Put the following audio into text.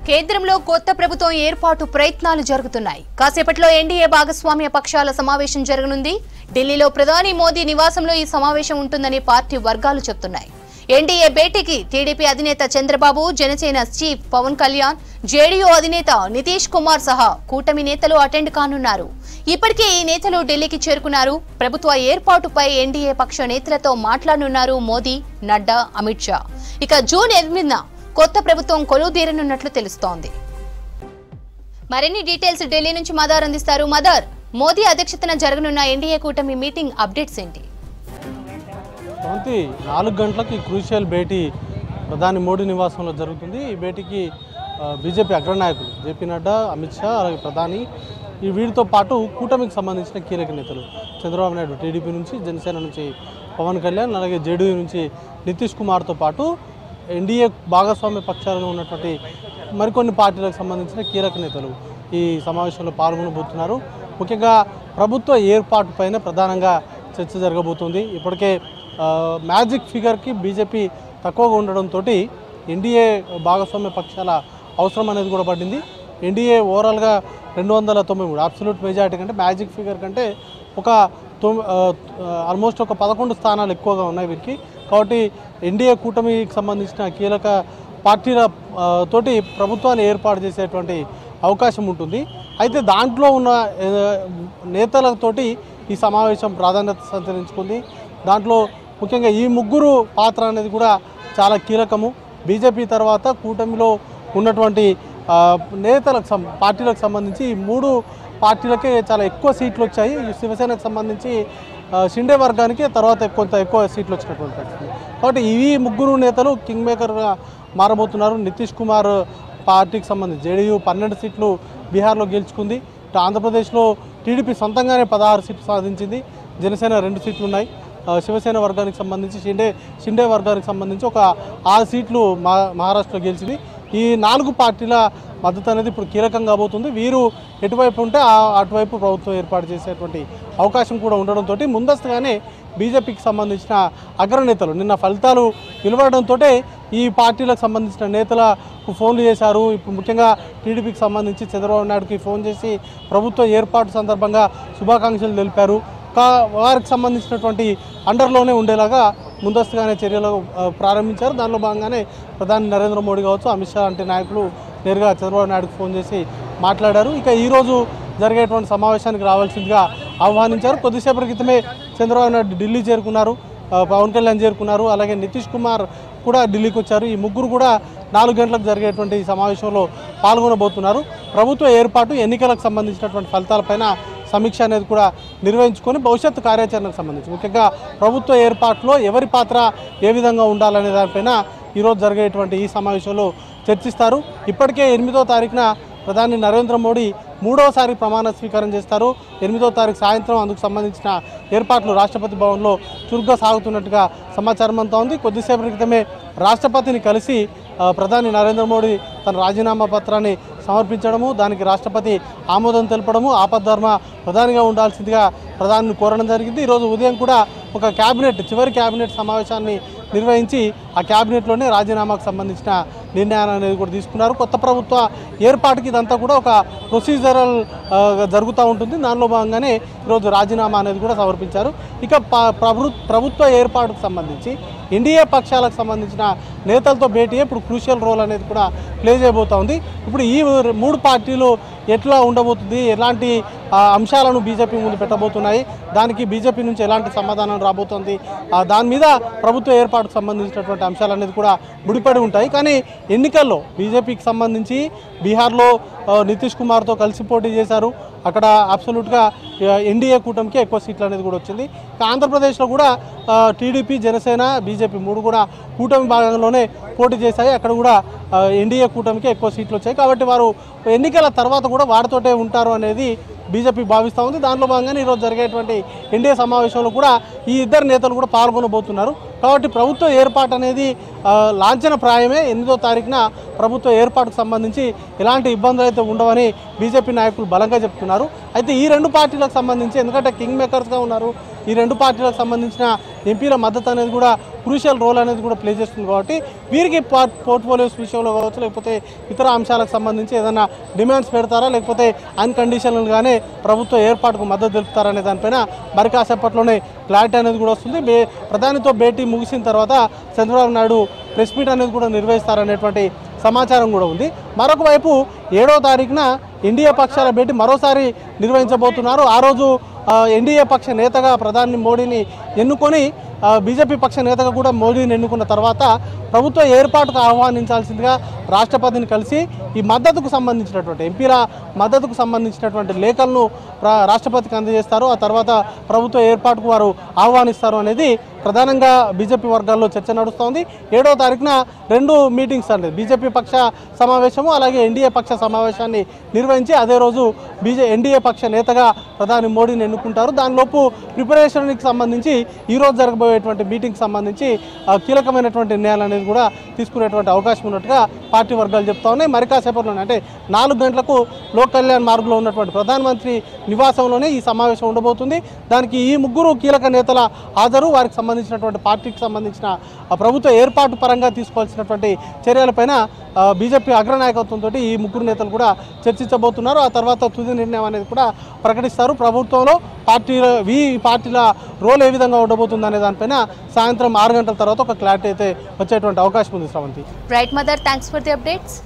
కేంద్రంలో కొత్త ప్రభుత్వం ఏర్పాటు ప్రయత్నాలు జరుగుతున్నాయి. కాసేపట్లో ఎన్డీఏ భాగస్వామ్య పక్షాల సమావేశం జరగనుంది. ఢిల్లీలో ప్రధాని మోదీ నివాసంలో ఈ సమావేశం ఉంటుందని పార్టీ వర్గాలు చెబుతున్నాయి. ఎన్డీఏ భేటీకి టీడీపీ అధినేత చంద్రబాబు, జనసేన చీఫ్ పవన్ కళ్యాణ్, జేడీయూ అధినేత నితీష్ కుమార్ సహా కూటమి నేతలు అటెండ్ కానున్నారు. ఇప్పటికే ఈ నేతలు ఢిల్లీకి చేరుకున్నారు. ప్రభుత్వ ఏర్పాటుపై ఎన్డీఏ పక్ష నేతలతో మాట్లాడనున్నారు మోదీ, నడ్డా, అమిత్ షా. ఇక జూన్ 8న కొత్త ప్రభుత్వం కొలువుదీరనున్నట్లు తెలుస్తోంది. మరిన్ని డీటెయిల్స్ ఢిల్లీ నుంచి మదార్ అందిస్తారు. మదార్, మోదీ అధ్యక్షతన జరగనున్న ఎన్డీఏ కూటమి మీటింగ్ అప్డేట్స్ ఏంటి? 4 గంటలకి క్రూషియల్ భేటీ ప్రధాని మోడీ నివాసంలో జరుగుతుంది. ఈ భేటీకి బీజేపీ అగ్రనాయకులు జేపీ నడ్డా, అమిత్ షా, అలాగే ప్రధాని వీరితో పాటు కూటమికి సంబంధించిన కీలక నేతలు చంద్రబాబు నాయుడు టీడీపీ నుంచి, జనసేన నుంచి పవన్ కళ్యాణ్, అలాగే జేడీయూ నుంచి నితీష్ కుమార్తో పాటు ఎన్డీఏ భాగస్వామ్య పక్షాలుగా ఉన్నటువంటి మరికొన్ని పార్టీలకు సంబంధించిన కీలక నేతలు ఈ సమావేశంలో పాల్గొనబోతున్నారు. ముఖ్యంగా ప్రభుత్వ ఏర్పాటు పైన ప్రధానంగా చర్చ జరగబోతుంది. ఇప్పటికే మ్యాజిక్ ఫిగర్కి బీజేపీ తక్కువగా ఉండడంతో ఎన్డీఏ భాగస్వామ్య పక్షాల అవసరం అనేది కూడా పడింది. ఎన్డీఏ ఓవరాల్గా 293 అబ్సల్యూట్ మెజారిటీ కంటే మ్యాజిక్ ఫిగర్ కంటే ఆల్మోస్ట్ ఒక 11 స్థానాలు ఎక్కువగా ఉన్నాయి వీరికి. కాబట్టి ఎన్డీఏ కూటమికి సంబంధించిన కీలక పార్టీల తోటి ప్రభుత్వాన్ని ఏర్పాటు చేసేటువంటి అవకాశం ఉంటుంది. అయితే దాంట్లో ఉన్న నేతలతోటి ఈ సమావేశం ప్రాధాన్యత సంతరించుకుంది. దాంట్లో ముఖ్యంగా ఈ ముగ్గురు పాత్ర అనేది కూడా చాలా కీలకము. బీజేపీ తర్వాత కూటమిలో ఉన్నటువంటి నేతలకు పార్టీలకు సంబంధించి ఈ 3 పార్టీలకే చాలా ఎక్కువ సీట్లు వచ్చాయి. శివసేనకు సంబంధించి షిండే వర్గానికి తర్వాత కొంత ఎక్కువ సీట్లు వచ్చినటువంటి పరిస్థితి. కాబట్టి ఈ ముగ్గురు నేతలు కింగ్ మేకర్గా మారబోతున్నారు. నితీష్ కుమార్ పార్టీకి సంబంధించి జేడీయూ 12 సీట్లు బీహార్లో గెలుచుకుంది. ఆంధ్రప్రదేశ్లో టీడీపీ సొంతంగానే 16 సీట్లు సాధించింది. జనసేన 2 సీట్లు ఉన్నాయి. శివసేన వర్గానికి సంబంధించి షిండే వర్గానికి సంబంధించి ఒక 6 సీట్లు మహారాష్ట్రలో గెలిచింది. ఈ 4 పార్టీల మద్దతు అనేది ఇప్పుడు కీలకం కాబోతుంది. వీరు ఎటువైపు ఉంటే అటువైపు ప్రభుత్వం ఏర్పాటు చేసేటువంటి అవకాశం కూడా ఉండడంతో ముందస్తుగానే బీజేపీకి సంబంధించిన అగ్రనేతలు నిన్న ఫలితాలు వెలువడడంతో ఈ పార్టీలకు సంబంధించిన నేతలకు ఫోన్లు చేశారు. ఇప్పుడు ముఖ్యంగా టీడీపీకి సంబంధించి చంద్రబాబు నాయుడుకి ఫోన్ చేసి ప్రభుత్వ ఏర్పాటు సందర్భంగా శుభాకాంక్షలు తెలిపారు. వారికి సంబంధించినటువంటి అండర్లోనే ఉండేలాగా ముందస్తుగానే చర్యలు ప్రారంభించారు. దానిలో భాగంగానే ప్రధాని నరేంద్ర మోడీ కావచ్చు, అమిత్ షా లాంటి నాయకులు నేరుగా చంద్రబాబు నాయుడుకు ఫోన్ చేసి మాట్లాడారు. ఇక ఈరోజు జరిగేటువంటి సమావేశానికి రావాల్సిందిగా ఆహ్వానించారు. కొద్దిసేపటి క్రితమే చంద్రబాబు నాయుడు ఢిల్లీ చేరుకున్నారు, పవన్ కళ్యాణ్ చేరుకున్నారు, అలాగే నితీష్ కుమార్ కూడా ఢిల్లీకి వచ్చారు. ఈ ముగ్గురు కూడా 4 గంటలకు జరిగేటువంటి సమావేశంలో పాల్గొనబోతున్నారు. ప్రభుత్వ ఏర్పాటు, ఎన్నికలకు సంబంధించినటువంటి ఫలితాలపైన సమీక్ష అనేది కూడా నిర్వహించుకొని భవిష్యత్తు కార్యాచరణకు సంబంధించి ముఖ్యంగా ప్రభుత్వ ఏర్పాటులో ఎవరి పాత్ర ఏ విధంగా ఉండాలనే దానిపైన ఈరోజు జరిగేటువంటి ఈ సమావేశంలో చర్చిస్తారు. ఇప్పటికే 8వ తారీఖున ప్రధాని నరేంద్ర మోడీ 3వసారి ప్రమాణ స్వీకారం చేస్తారు. 8వ తారీఖు సాయంత్రం అందుకు సంబంధించిన ఏర్పాట్లు రాష్ట్రపతి భవన్లో చురుగ్గా సాగుతున్నట్టుగా సమాచారం అంతా ఉంది. కొద్దిసేపటి క్రితమే రాష్ట్రపతిని కలిసి ప్రధాని నరేంద్ర మోడీ తన రాజీనామా పత్రాన్ని సమర్పించడము, దానికి రాష్ట్రపతి ఆమోదం తెలపడము, ఆపద్ధర్మ ప్రధానిగా ఉండాల్సిందిగా ప్రధానిని కోరడం జరిగింది. ఈరోజు ఉదయం కూడా ఒక చివరి క్యాబినెట్ సమావేశాన్ని నిర్వహించి ఆ క్యాబినెట్లోనే రాజీనామాకు సంబంధించిన నిర్ణయాలు అనేది కూడా తీసుకున్నారు. కొత్త ప్రభుత్వ ఏర్పాటుకి ఇదంతా కూడా ఒక ప్రొసీజరల్ జరుగుతూ ఉంటుంది. దానిలో భాగంగానే ఈరోజు రాజీనామా అనేది కూడా సమర్పించారు. ఇక ప్రభుత్వ ఏర్పాటుకు సంబంధించి ఎన్డీఏ పక్షాలకు సంబంధించిన నేతలతో భేటీ ఇప్పుడు క్రూషియల్ రోల్ అనేది కూడా ప్లే చేయబోతూ ఉంది. ఇప్పుడు ఈ 3 పార్టీలు ఎట్లా ఉండబోతుంది, ఎలాంటి అంశాలను బీజేపీ ముందు పెట్టబోతున్నాయి, దానికి బీజేపీ నుంచి ఎలాంటి సమాధానం రాబోతుంది, దాని మీద ప్రభుత్వ ఏర్పాటుకు సంబంధించినటువంటి అంశాలు అనేది కూడా ముడిపడి ఉంటాయి. కానీ ఎన్నికల్లో బీజేపీకి సంబంధించి బీహార్లో నితీష్ కుమార్తో కలిసి పోటీ చేశారు. అక్కడ అబ్సల్యూట్గా ఎన్డీఏ కూటమికి ఎక్కువ సీట్లు అనేది కూడా వచ్చింది. ఆంధ్రప్రదేశ్లో కూడా టీడీపీ, జనసేన, బీజేపీ 3 కూడా కూటమి భాగంలోనే పోటీ చేశాయి. అక్కడ కూడా ఎన్డీఏ కూటమికి ఎక్కువ సీట్లు వచ్చాయి. కాబట్టి వారు ఎన్నికల తర్వాత కూడా వారితోటే ఉంటారు అనేది బీజేపీ భావిస్తూ ఉంది. దానిలో భాగంగానే ఈరోజు జరిగేటువంటి ఎన్డీఏ సమావేశంలో కూడా ఈ 2 నేతలు కూడా పాల్గొనబోతున్నారు. కాబట్టి ప్రభుత్వ ఏర్పాటు అనేది లాంఛనప్రాయమే. 8వ తారీఖున ప్రభుత్వ ఏర్పాటుకు సంబంధించి ఎలాంటి ఇబ్బందులు అయితే ఉండవని బీజేపీ నాయకులు బలంగా చెప్తున్నారు. అయితే ఈ 2 పార్టీలకు సంబంధించి ఎందుకంటే కింగ్ మేకర్స్గా ఉన్నారు ఈ రెండు పార్టీలకు సంబంధించిన ఎంపీల మద్దతు అనేది కూడా క్రూషియల్ రోల్ అనేది కూడా ప్లే చేస్తుంది కాబట్టి వీరికి పోర్ట్ఫోలియోస్ విషయంలో కావచ్చు లేకపోతే ఇతర అంశాలకు సంబంధించి ఏదైనా డిమాండ్స్ పెడతారా లేకపోతే అన్కండిషనల్గానే ప్రభుత్వ ఏర్పాటుకు మద్దతు తెలుపుతారనే దానిపైన మరి కాసేపట్లోనే క్లారిటీ అనేది కూడా వస్తుంది. ప్రధానితో భేటీ ముగిసిన తర్వాత చంద్రబాబు నాయుడు ప్రెస్ మీట్ అనేది కూడా నిర్వహిస్తారనేటువంటి సమాచారం కూడా ఉంది. మరొక వైపు 7వ తారీఖున ఎన్డీఏ పక్షాల భేటీ మరోసారి నిర్వహించబోతున్నారు. ఆ రోజు ఎన్డీఏ పక్ష నేతగా ప్రధాని మోడీని ఎన్నుకొని బీజేపీ పక్ష నేతగా కూడా మోడీని ఎన్నుకున్న తర్వాత ప్రభుత్వ ఏర్పాటుకు ఆహ్వానించాల్సిందిగా రాష్ట్రపతిని కలిసి ఈ మద్దతుకు సంబంధించినటువంటి ఎంపీల మద్దతుకు సంబంధించినటువంటి లేఖలను రాష్ట్రపతికి అందజేస్తారు. ఆ తర్వాత ప్రభుత్వ ఏర్పాటుకు వారు ఆహ్వానిస్తారు అనేది ప్రధానంగా బీజేపీ వర్గాల్లో చర్చ నడుస్తోంది. 7వ తారీఖున 2 మీటింగ్స్ అంటే బీజేపీ పక్ష సమావేశము అలాగే ఎన్డీఏ పక్ష సమావేశాన్ని నిర్వహించి అదే రోజు ఎన్డీఏ పక్ష నేతగా ప్రధాని మోడీని ఎన్నుకుంటారు. దానిలోపు ప్రిపరేషన్కి సంబంధించి ఈరోజు జరగబోయేటువంటి మీటింగ్కి సంబంధించి కీలకమైనటువంటి నిర్ణయాలు అనేది కూడా తీసుకునేటువంటి అవకాశం ఉన్నట్టుగా పార్టీ వర్గాలు చెప్తా ఉన్నాయి. మరి కాసేపట్లోనే అంటే 4 గంటలకు లోక్ కళ్యాణ్ మార్గ్లో ఉన్నటువంటి ప్రధానమంత్రి నివాసంలోనే ఈ సమావేశం ఉండబోతుంది. దానికి ఈ 3 కీలక నేతల హాజరు, వారికి సంబంధించినటువంటి పార్టీకి సంబంధించిన ప్రభుత్వ ఏర్పాటు పరంగా తీసుకోవాల్సినటువంటి చర్యలపైన బీజేపీ అగ్రనాయకత్వంతో ఈ 3 నేతలు కూడా చర్చించబోతున్నారు. ఆ తర్వాత తుది నిర్ణయం అనేది కూడా ప్రకటిస్తారు. ప్రభుత్వంలో పార్టీల రోల్ ఏ విధంగా ఉండబోతుంది అనే దానిపైన సాయంత్రం 6 గంటల తర్వాత ఒక క్లారిటీ అయితే వచ్చేటువంటి అవకాశం ఉంది. Sravanthi. Right mother, thanks for the updates.